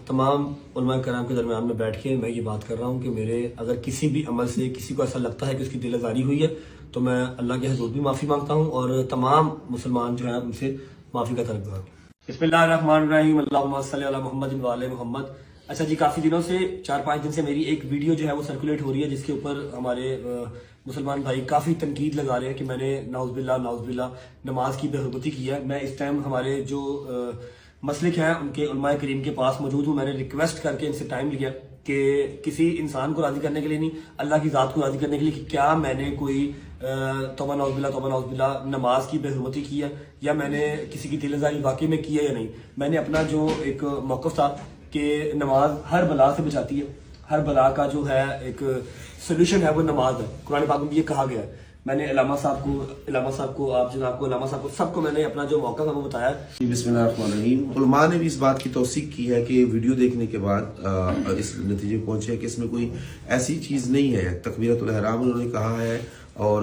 تمام علماء کرام کے درمیان میں بیٹھ کے میں یہ بات کر رہا ہوں کہ میرے اگر کسی بھی عمل سے کسی کو ایسا لگتا ہے کہ اس کی دل آزاری ہوئی ہے تو میں اللہ کے حضور بھی معافی مانگتا ہوں اور تمام مسلمان جو ہیں ان سے معافی کا طلب کرتا ہوں۔ بسم اللہ الرحمن الرحیم، اللہم صلی علی محمد و علی محمد۔ اچھا جی، کافی دنوں سے 4-5 دن سے میری ایک ویڈیو جو ہے وہ سرکولیٹ ہو رہی ہے جس کے اوپر ہمارے مسلمان بھائی کافی تنقید لگا رہے ہیں کہ میں نے نعوذ باللہ نماز کی بے حرمتی کی ہے۔ میں اس ٹائم ہمارے جو مسلک ہیں ان کے علماء کریم کے پاس موجود ہوں۔ میں نے ریکویسٹ کر کے ان سے ٹائم لیا کہ کسی انسان کو راضی کرنے کے لیے نہیں، اللہ کی ذات کو راضی کرنے کے لیے کہ کیا میں نے کوئی توبہ نعوذ باللہ نماز کی بے حرمتی کی ہے یا میں نے کسی کی دل آزاری واقعی میں کی ہے یا نہیں۔ میں نے اپنا جو ایک موقف تھا کہ نماز ہر بلا سے بچاتی ہے، ہر بلا کا جو ہے ایک سولوشن ہے وہ نماز ہے، قرآن پاک میں بھی یہ کہا گیا ہے۔ میں نے علامہ صاحب کو آپ جناب کو علامہ صاحب کو سب کو میں نے اپنا جو موقع تھا وہ بتایا۔ بسم اللہ الرحمن الرحیم۔ علماء نے بھی اس بات کی توثیق کی ہے کہ ویڈیو دیکھنے کے بعد اس نتیجے پہنچے کہ اس میں کوئی ایسی چیز نہیں ہے۔ تکبیرۃ الاحرام انہوں نے کہا ہے اور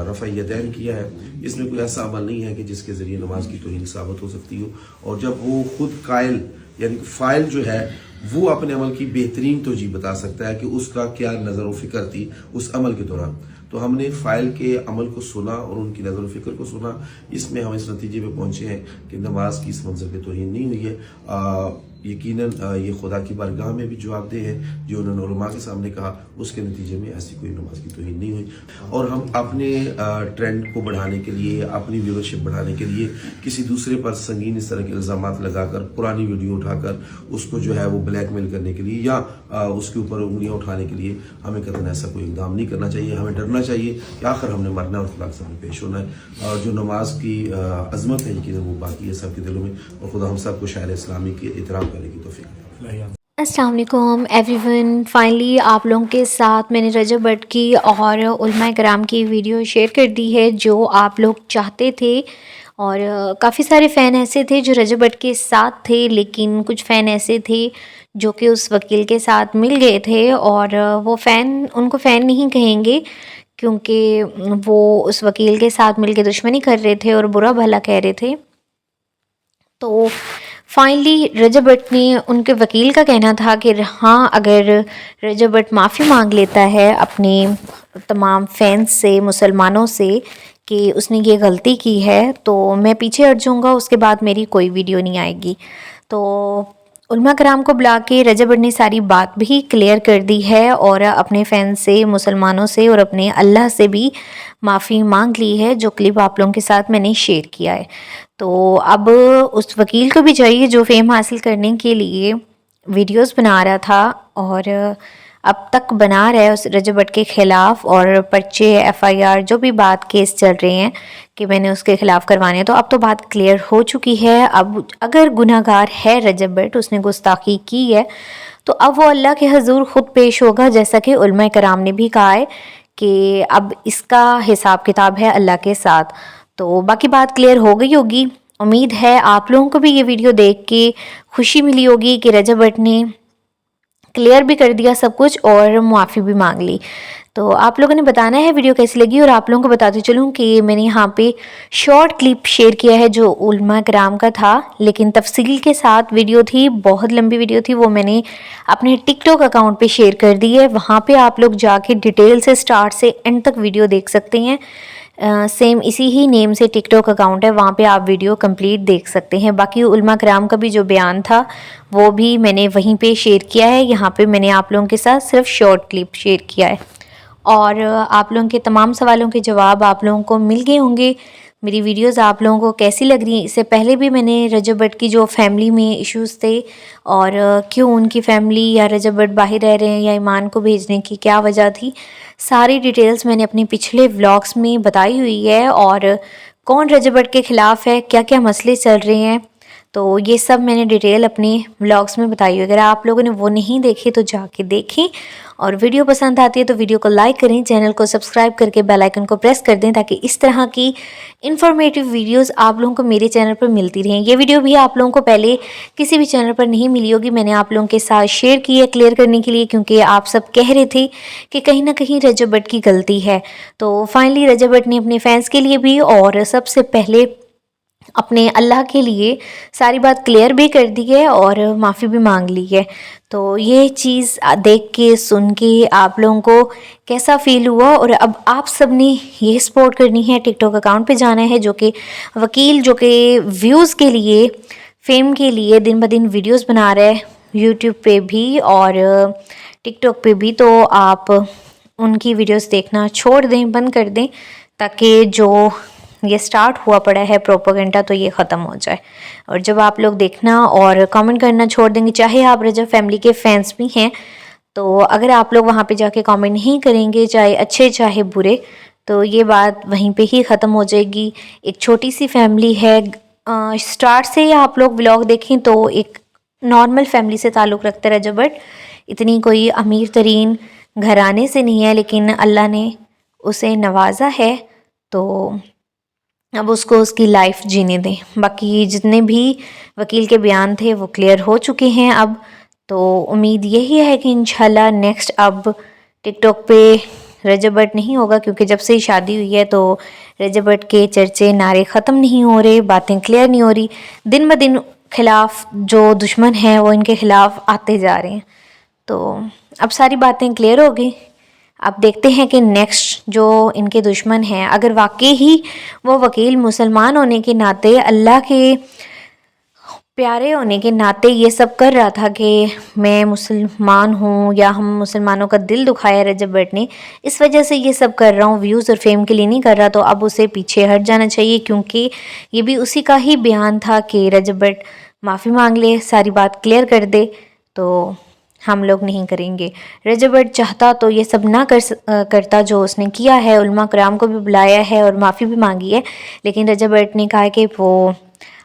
رفع یدین کیا ہے، اس میں کوئی ایسا عمل نہیں ہے کہ جس کے ذریعے نماز کی توہین ثابت ہو سکتی ہو۔ اور جب وہ خود قائل یعنی فائل جو ہے وہ اپنے عمل کی بہترین توجیہ بتا سکتا ہے کہ اس کا کیا نظر و فکر تھی اس عمل کے دوران، تو ہم نے فائل کے عمل کو سنا اور ان کی نظر و فکر کو سنا۔ اس میں ہم اس نتیجے پہ پہنچے ہیں کہ نماز کی اس منظر پہ توہین نہیں ہوئی ہے۔ یقیناً یہ خدا کی بارگاہ میں بھی جواب دہ ہے جو انہوں نے علماء کے سامنے کہا، اس کے نتیجے میں ایسی کوئی نماز کی توہین نہیں ہوئی۔ اور ہم اپنے ٹرینڈ کو بڑھانے کے لیے، اپنی ویورشپ بڑھانے کے لیے کسی دوسرے پر سنگین اس طرح کے الزامات لگا کر، پرانی ویڈیو اٹھا کر اس کو جو ہے وہ بلیک میل کرنے کے لیے یا اس کے اوپر انگلیاں اٹھانے کے لیے ہمیں قطعاً ایسا کوئی اقدام نہیں کرنا چاہیے۔ ہمیں ڈرنا چاہیے کہ آخر ہم نے مرنا اور خدا کے سامنے پیش ہونا ہے۔ اور جو نماز کی عظمت ہے یقیناً وہ باقی ہے سب کے دلوں میں، اور خدا ہم سب کو شاعر اسلامی کے احترام کرنے کی توفیق دے۔ السلام علیکم ایوری ون۔ فائنلی آپ لوگوں کے ساتھ میں نے رجب بٹ کی اور علماء کرام کی ویڈیو شیئر کر دی ہے جو آپ لوگ چاہتے تھے، اور کافی سارے فین ایسے تھے جو رجب بٹ کے ساتھ تھے، لیکن کچھ فین ایسے تھے جو کہ اس وکیل کے ساتھ مل گئے تھے، اور وہ فین ان کو فین نہیں کہیں گے کیونکہ وہ اس وکیل کے ساتھ مل کے دشمنی کر رہے تھے اور برا بھلا کہہ رہے تھے۔ تو فائنلی رجب بٹ نے ان کے وکیل کا کہنا تھا کہ ہاں اگر رجب بٹ معافی مانگ لیتا ہے اپنے تمام فینس سے، مسلمانوں سے، کہ اس نے یہ غلطی کی ہے تو میں پیچھے ہٹ جاؤں گا، اس کے بعد میری کوئی ویڈیو نہیں آئے گی۔ تو علماء کرام کو بلا کے رجب بٹ نے ساری بات بھی کلیئر کر دی ہے اور اپنے فینس سے، مسلمانوں سے اور اپنے اللہ سے بھی معافی مانگ لی ہے، جو کلپ آپ لوگوں کے ساتھ میں نے شیئر کیا ہے۔ تو اب اس وکیل کو بھی چاہیے جو فیم حاصل کرنے کے لیے ویڈیوز بنا رہا تھا اور اب تک بنا رہا ہے اس رجب بٹ کے خلاف، اور پرچے، FIR جو بھی بات کیس چل رہے ہیں کہ میں نے اس کے خلاف کروانے ہیں، تو اب تو بات کلیئر ہو چکی ہے۔ اب اگر گناہ گار ہے رجب بٹ، اس نے گستاخی کی ہے، تو اب وہ اللہ کے حضور خود پیش ہوگا، جیسا کہ علماء کرام نے بھی کہا ہے کہ اب اس کا حساب کتاب ہے اللہ کے ساتھ۔ تو باقی بات کلیئر ہو گئی ہوگی۔ امید ہے آپ لوگوں کو بھی یہ ویڈیو دیکھ کے خوشی ملی ہوگی کہ رجب بٹ نے کلیئر بھی کر دیا سب کچھ اور معافی بھی مانگ لی۔ تو آپ لوگوں نے بتانا ہے ویڈیو کیسی لگی، اور آپ لوگوں کو بتاتے چلوں کہ میں نے یہاں پہ شارٹ کلپ شیئر کیا ہے جو علماء کرام کا تھا، لیکن تفصیل کے ساتھ ویڈیو تھی، بہت لمبی ویڈیو تھی، وہ میں نے اپنے ٹک ٹاک اکاؤنٹ پہ شیئر کر دی ہے۔ وہاں پہ آپ لوگ جا کے ڈیٹیل سے سٹارٹ سے اینڈ تک ویڈیو دیکھ سکتے ہیں۔ سیم اسی ہی نیم سے ٹک ٹاک اکاؤنٹ ہے، وہاں پہ آپ ویڈیو کمپلیٹ دیکھ سکتے ہیں۔ باقی علماء کرام کا بھی جو بیان تھا وہ بھی میں نے وہیں پہ شیئر کیا ہے، یہاں پہ میں نے آپ لوگوں کے ساتھ صرف شارٹ کلپ شیئر کیا ہے، اور آپ لوگوں کے تمام سوالوں کے جواب آپ لوگوں کو مل گئے ہوں گے۔ میری ویڈیوز آپ لوگوں کو کیسی لگ رہی ہیں؟ اس سے پہلے بھی میں نے رجب بٹ کی جو فیملی میں ایشوز تھے اور کیوں ان کی فیملی یا رجب بٹ باہر رہ رہے ہیں یا ایمان کو بھیجنے کی کیا وجہ تھی، ساری ڈیٹیلز میں نے اپنے پچھلے ولاگس میں بتائی ہوئی ہے، اور کون رجب بٹ کے خلاف ہے، کیا کیا مسئلے چل رہے ہیں، تو یہ سب میں نے ڈیٹیل اپنے ولاگس میں بتائی ہوئی۔ اگر آپ لوگوں نے وہ نہیں دیکھے تو جا کے دیکھیں، اور ویڈیو پسند آتی ہے تو ویڈیو کو لائک کریں، چینل کو سبسکرائب کر کے بیل آئیکن کو پریس کر دیں تاکہ اس طرح کی انفارمیٹیو ویڈیوز آپ لوگوں کو میرے چینل پر ملتی رہیں۔ یہ ویڈیو بھی آپ لوگوں کو پہلے کسی بھی چینل پر نہیں ملی ہوگی، میں نے آپ لوگوں کے ساتھ شیئر کی ہے کلیئر کرنے کے لیے، کیونکہ آپ سب کہہ رہے تھے کہ کہیں نہ کہیں رجب بٹ کی غلطی ہے۔ تو فائنلی رجب بٹ نے اپنے فینس کے لیے بھی اور سب سے پہلے اپنے اللہ کے لیے ساری بات کلیئر بھی کر دی ہے اور معافی بھی مانگ لی ہے. تو یہ چیز دیکھ کے سن کے آپ لوگوں کو کیسا فیل ہوا؟ اور اب آپ سب نے یہ سپورٹ کرنی ہے، ٹک ٹاک اکاؤنٹ پہ جانا ہے جو کہ وکیل جو کہ ویوز کے لیے، فیم کے لیے دن بدن ویڈیوز بنا رہا ہے یوٹیوب پہ بھی اور ٹک ٹاک پہ بھی. تو آپ ان کی ویڈیوز دیکھنا چھوڑ دیں، بند کر دیں، تاکہ جو یہ سٹارٹ ہوا پڑا ہے پروپیگنڈا تو یہ ختم ہو جائے. اور جب آپ لوگ دیکھنا اور کامنٹ کرنا چھوڑ دیں گے، چاہے آپ رجب فیملی کے فینس بھی ہیں، تو اگر آپ لوگ وہاں پہ جا کے کامنٹ نہیں کریں گے، چاہے اچھے چاہے برے، تو یہ بات وہیں پہ ہی ختم ہو جائے گی. ایک چھوٹی سی فیملی ہے، سٹارٹ سے ہی آپ لوگ ولاگ دیکھیں تو ایک نارمل فیملی سے تعلق رکھتا ہے رجب بٹ. اتنی کوئی امیر ترین گھرانے سے نہیں ہے، لیکن اللہ نے اسے نوازا ہے تو اب اس کو اس کی لائف جینے دیں. باقی جتنے بھی وکیل کے بیان تھے وہ کلیئر ہو چکے ہیں اب. تو امید یہی ہے کہ انشاءاللہ نیکسٹ اب ٹک ٹاک پہ رجب بٹ نہیں ہوگا، کیونکہ جب سے شادی ہوئی ہے تو رجب بٹ کے چرچے نعرے ختم نہیں ہو رہے، باتیں کلیئر نہیں ہو رہی. دن بدن خلاف جو دشمن ہیں وہ ان کے خلاف آتے جا رہے ہیں. تو اب ساری باتیں کلیئر ہو گئی. اب دیکھتے ہیں کہ نیکسٹ جو ان کے دشمن ہیں، اگر واقعی ہی وہ وکیل مسلمان ہونے کے ناطے، اللہ کے پیارے ہونے کے ناطے یہ سب کر رہا تھا کہ میں مسلمان ہوں یا ہم مسلمانوں کا دل دکھایا رجب بٹ نے، اس وجہ سے یہ سب کر رہا ہوں، ویوز اور فیم کے لیے نہیں کر رہا، تو اب اسے پیچھے ہٹ جانا چاہیے. کیونکہ یہ بھی اسی کا ہی بیان تھا کہ رجب بٹ معافی مانگ لے، ساری بات کلیئر کر دے. تو ہم لوگ نہیں کریں گے. رجب بٹ چاہتا تو یہ سب نہ کرتا جو اس نے کیا ہے. علماء کرام کو بھی بلایا ہے اور معافی بھی مانگی ہے، لیکن رجب بٹ نے کہا کہ وہ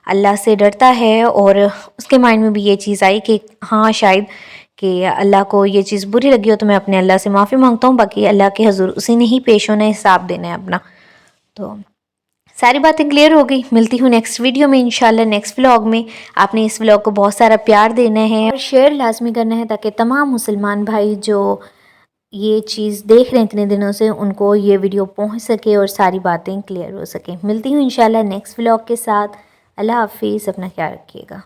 اللہ سے ڈرتا ہے اور اس کے مائنڈ میں بھی یہ چیز آئی کہ ہاں شاید کہ اللہ کو یہ چیز بری لگی ہو تو میں اپنے اللہ سے معافی مانگتا ہوں، باقی اللہ کے حضور اسی نے ہی پیش ہونا ہے، حساب دینا ہے اپنا. تو ساری باتیں کلیئر ہو گئی. ملتی ہوں نیکسٹ ویڈیو میں انشاءاللہ نیکسٹ ولاگ میں. آپ نے اس ولاگ کو بہت سارا پیار دینا ہے اور شیئر لازمی کرنا ہے، تاکہ تمام مسلمان بھائی جو یہ چیز دیکھ رہے ہیں اتنے دنوں سے، ان کو یہ ویڈیو پہنچ سکے اور ساری باتیں کلیئر ہو سکیں. ملتی ہوں انشاءاللہ نیکسٹ ولاگ کے ساتھ. اللہ حافظ، اپنا خیال رکھیے گا.